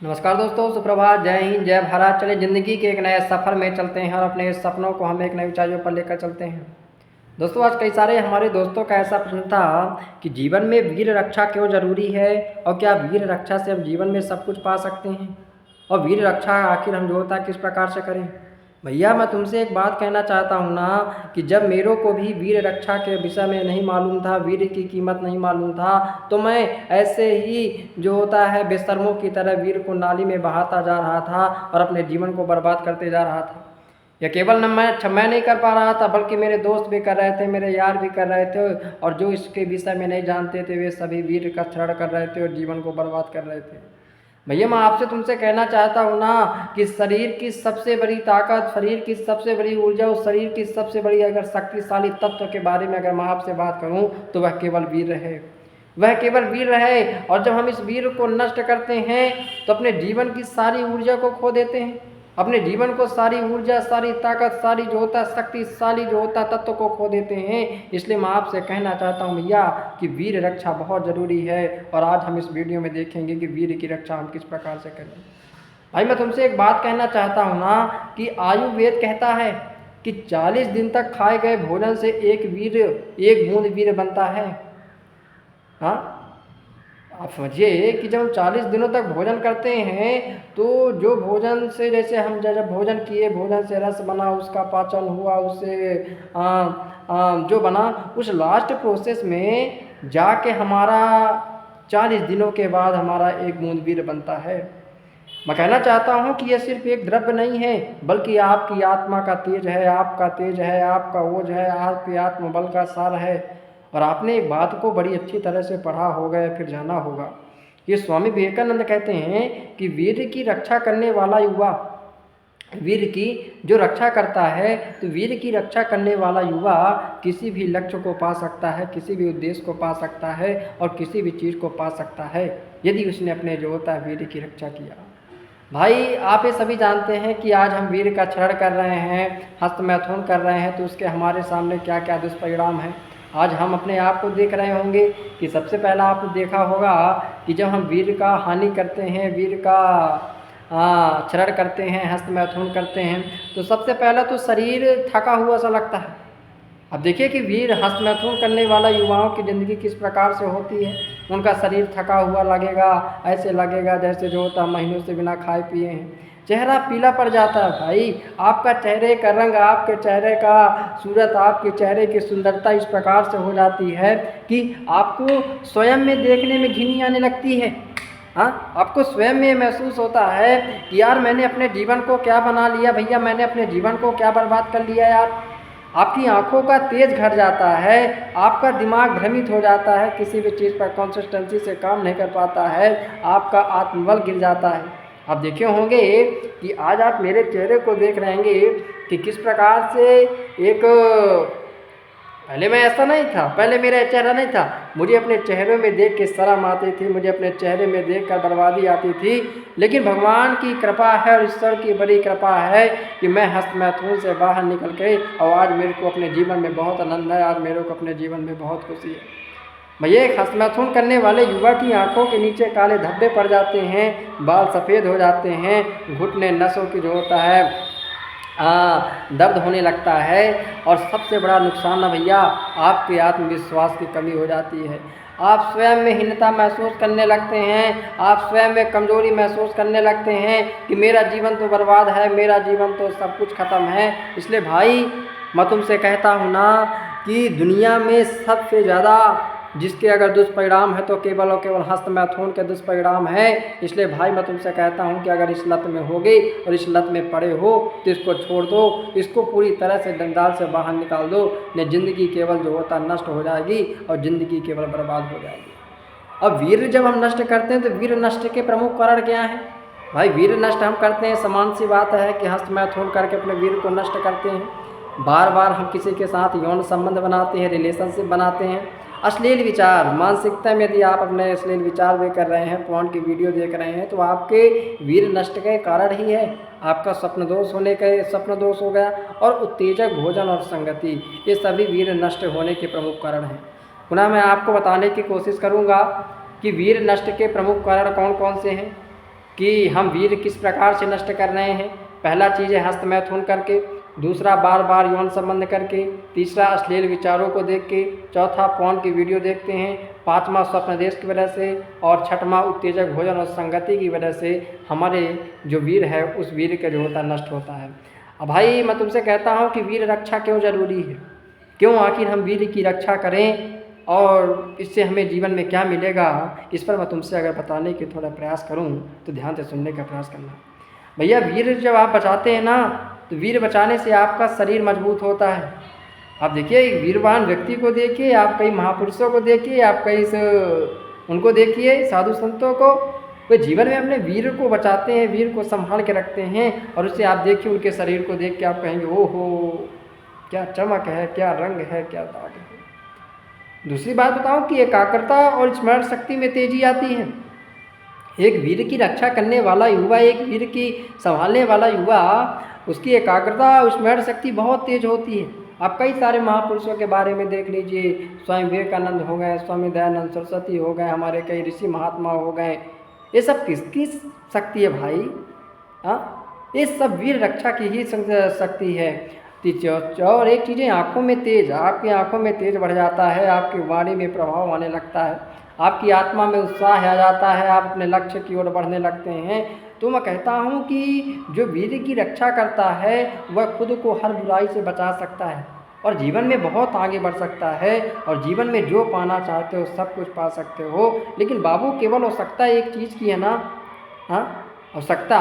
नमस्कार दोस्तों, सुप्रभात, जय हिंद, जय भारत। चले ज़िंदगी के एक नए सफ़र में चलते हैं और अपने सपनों को हम एक नई ऊंचाइयों पर लेकर चलते हैं। दोस्तों, आज कई सारे हमारे दोस्तों का ऐसा प्रश्न था कि जीवन में वीर रक्षा क्यों ज़रूरी है और क्या वीर रक्षा से हम जीवन में सब कुछ पा सकते हैं, और वीर रक्षा आखिर हम जो होता है किस प्रकार से करें। भैया, मैं तुमसे एक बात कहना चाहता हूँ ना कि जब मेरे को भी वीर रक्षा के विषय में नहीं मालूम था, वीर की कीमत नहीं मालूम था, तो मैं ऐसे ही जो होता है बेशर्मों की तरह वीर को नाली में बहाता जा रहा था और अपने जीवन को बर्बाद करते जा रहा था। यह केवल न मैं नहीं कर पा रहा था, बल्कि मेरे दोस्त भी कर रहे थे, मेरे यार भी कर रहे थे, और जो इसके विषय में नहीं जानते थे वे सभी वीर का क्षरण कर रहे थे और जीवन को बर्बाद कर रहे थे। भैया, मैं आपसे तुमसे कहना चाहता हूँ ना कि शरीर की सबसे बड़ी ताकत, शरीर की सबसे बड़ी ऊर्जा, उस शरीर की सबसे बड़ी अगर शक्तिशाली तत्व के बारे में अगर मैं आपसे बात करूँ तो वह केवल वीर है, वह केवल वीर है। और जब हम इस वीर को नष्ट करते हैं तो अपने जीवन की सारी ऊर्जा को खो देते हैं, अपने जीवन को सारी ऊर्जा, सारी ताकत, सारी जो होता है शक्तिशाली जो होता है तत्व को खो देते हैं। इसलिए मैं आपसे कहना चाहता हूँ भैया कि वीर रक्षा बहुत ज़रूरी है, और आज हम इस वीडियो में देखेंगे कि वीर की रक्षा हम किस प्रकार से करें। भाई, मैं तुमसे एक बात कहना चाहता हूँ ना कि आयुर्वेद कहता है कि 40 दिन तक खाए गए भोजन से एक बूंद वीर बनता है। हाँ, आप समझिए कि जब हम 40 दिनों तक भोजन करते हैं तो जो भोजन से, जैसे हम जब भोजन किए, भोजन से रस बना, उसका पाचन हुआ, उससे जो बना, उस लास्ट प्रोसेस में जाके हमारा 40 दिनों के बाद हमारा एक बूंद वीर बनता है। मैं कहना चाहता हूँ कि यह सिर्फ एक द्रव्य नहीं है, बल्कि आपकी आत्मा का तेज है, आपका तेज है, आपका ओज है, आपके आत्मबल का सार है। और आपने एक बात को बड़ी अच्छी तरह से पढ़ा होगा या फिर जाना होगा। ये स्वामी विवेकानंद कहते हैं कि वीर की रक्षा करने वाला युवा, वीर की जो रक्षा करता है, तो वीर की रक्षा करने वाला युवा किसी भी लक्ष्य को पा सकता है, किसी भी उद्देश्य को पा सकता है और किसी भी चीज़ को पा सकता है यदि उसने अपने जो होता है वीर की रक्षा किया। भाई, आप ये सभी जानते हैं कि आज हम वीर का क्षरण कर रहे हैं, हस्तमैथुन कर रहे हैं, तो उसके हमारे सामने क्या क्या दुष्परिणाम हैं आज हम अपने आप को देख रहे होंगे। कि सबसे पहला आपने देखा होगा कि जब हम वीर का हानि करते हैं, वीर का क्षरण करते हैं, हस्तमैथुन करते हैं, तो सबसे पहला तो शरीर थका हुआ सा लगता है। अब देखिए कि वीर हस्तमैथुन करने वाला युवाओं की ज़िंदगी किस प्रकार से होती है। उनका शरीर थका हुआ लगेगा, ऐसे लगेगा जैसे जो होता महीनों से बिना खाए पिए हैं। चेहरा पीला पड़ जाता है। भाई, आपका चेहरे का रंग, आपके चेहरे का सूरत, आपके चेहरे की सुंदरता इस प्रकार से हो जाती है कि आपको स्वयं में देखने में घिनी आने लगती है। हाँ, आपको स्वयं में महसूस होता है कि यार मैंने अपने जीवन को क्या बना लिया भैया, मैंने अपने जीवन को क्या बर्बाद कर लिया यार। आपकी आंखों का तेज घट जाता है, आपका दिमाग भ्रमित हो जाता है, किसी भी चीज़ पर कंसिस्टेंसी से काम नहीं कर पाता है, आपका आत्मबल गिर जाता है। आप देखे होंगे कि आज आप मेरे चेहरे को देख रहे होंगे कि किस प्रकार से एक, पहले मैं ऐसा नहीं था, पहले मेरा चेहरा नहीं था, मुझे अपने चेहरे में देख के शर्म आती थी, मुझे अपने चेहरे में देख कर बर्बादी आती थी। लेकिन भगवान की कृपा है और ईश्वर की बड़ी कृपा है कि मैं हस्तमैथुन से बाहर निकल के, और आज मेरे को अपने जीवन में बहुत आनंद है, आज मेरे को अपने जीवन में बहुत खुशी है। भैया, एक हस्तमैथुन करने वाले युवा की आंखों के नीचे काले धब्बे पड़ जाते हैं, बाल सफ़ेद हो जाते हैं, घुटने नसों की जो होता है दर्द होने लगता है, और सबसे बड़ा नुकसान है भैया, आपके आत्मविश्वास की कमी हो जाती है। आप स्वयं में हीनता महसूस करने लगते हैं, आप स्वयं में कमजोरी महसूस करने लगते हैं कि मेरा जीवन तो बर्बाद है, मेरा जीवन तो सब कुछ ख़त्म है। इसलिए भाई, मैं तुमसे कहता हूँ ना कि दुनिया में सबसे ज़्यादा जिसके अगर दुष्परिणाम है तो केवल और केवल हस्तमैथुन के दुष्परिणाम है। इसलिए भाई, मैं तुमसे कहता हूं कि अगर इस लत में होगे और इस लत में पड़े हो तो इसको छोड़ दो, इसको पूरी तरह से जंजाल से बाहर निकाल दो, नहीं ज़िंदगी केवल जो होता नष्ट हो जाएगी और ज़िंदगी केवल बर्बाद हो जाएगी। अब वीर जब हम नष्ट करते हैं तो वीर नष्ट के प्रमुख कारण क्या हैं? भाई, वीर नष्ट हम करते हैं, समान सी बात है कि हस्तमैथुन करके अपने वीर को नष्ट करते हैं। बार बार हम किसी के साथ यौन संबंध बनाते हैं, रिलेशनशिप बनाते हैं। अश्लील विचार, मानसिकता में यदि आप अपने अश्लील विचार भी कर रहे हैं, पोर्न की वीडियो देख रहे हैं, तो आपके वीर नष्ट के कारण ही है। आपका स्वप्न दोष हो गया, और उत्तेजक भोजन और संगति, ये सभी वीर नष्ट होने के प्रमुख कारण हैं। पुनः मैं आपको बताने की कोशिश करूंगा कि वीर नष्ट के प्रमुख कारण कौन कौन से हैं। कि हम वीर किस प्रकार से नष्ट कर रहे हैं। पहला चीज़ है हस्त मैथुन करके, दूसरा बार बार यौन संबंध करके, तीसरा अश्लील विचारों को देख के, चौथा पॉर्न की वीडियो देखते हैं, पाँचवा स्वप्न देश की वजह से, और छठवां उत्तेजक भोजन और संगति की वजह से हमारे जो वीर है उस वीर का जो होता है नष्ट होता है। अब भाई मैं तुमसे कहता हूँ कि वीर रक्षा क्यों ज़रूरी है, क्यों आखिर हम वीर की रक्षा करें और इससे हमें जीवन में क्या मिलेगा, इस पर मैं तुमसे अगर बताने की थोड़ा प्रयास करूं तो ध्यान से सुनने का प्रयास करना। भैया वीर जब आप बचाते हैं ना तो वीर बचाने से आपका शरीर मजबूत होता है। आप देखिए एक वीरवान व्यक्ति को देखिए, आप कई महापुरुषों को देखिए, आप कई उनको देखिए साधु संतों को, वे जीवन में अपने वीर को बचाते हैं, वीर को संभाल के रखते हैं, और उससे आप देखिए उनके शरीर को देख के आप कहेंगे ओहो क्या चमक है, क्या रंग है, क्या दाग है। दूसरी बात बताऊं कि एकाग्रता और स्मरण शक्ति में तेजी आती है। एक वीर की रक्षा करने वाला युवा, एक वीर की संभालने वाला युवा, उसकी एकाग्रता और स्मरण शक्ति बहुत तेज होती है। आप कई सारे महापुरुषों के बारे में देख लीजिए, स्वामी विवेकानंद हो गए, स्वामी दयानंद सरस्वती हो गए, हमारे कई ऋषि महात्मा हो गए, ये सब किसकी शक्ति है भाई? हाँ, ये सब वीर रक्षा की ही शक्ति है। और एक चीज़ें आँखों में तेज, आपकी आँखों में तेज बढ़ जाता है, आपकी वाणी में प्रभाव आने लगता है, आपकी आत्मा में उत्साह आ जाता है, आप अपने लक्ष्य की ओर बढ़ने लगते हैं। तो मैं कहता हूँ कि जो वीर की रक्षा करता है वह खुद को हर बुराई से बचा सकता है और जीवन में बहुत आगे बढ़ सकता है, और जीवन में जो पाना चाहते हो सब कुछ पा सकते हो। लेकिन बाबू केवल आवश्यकता एक चीज़ की है ना, हाँ, आवश्यकता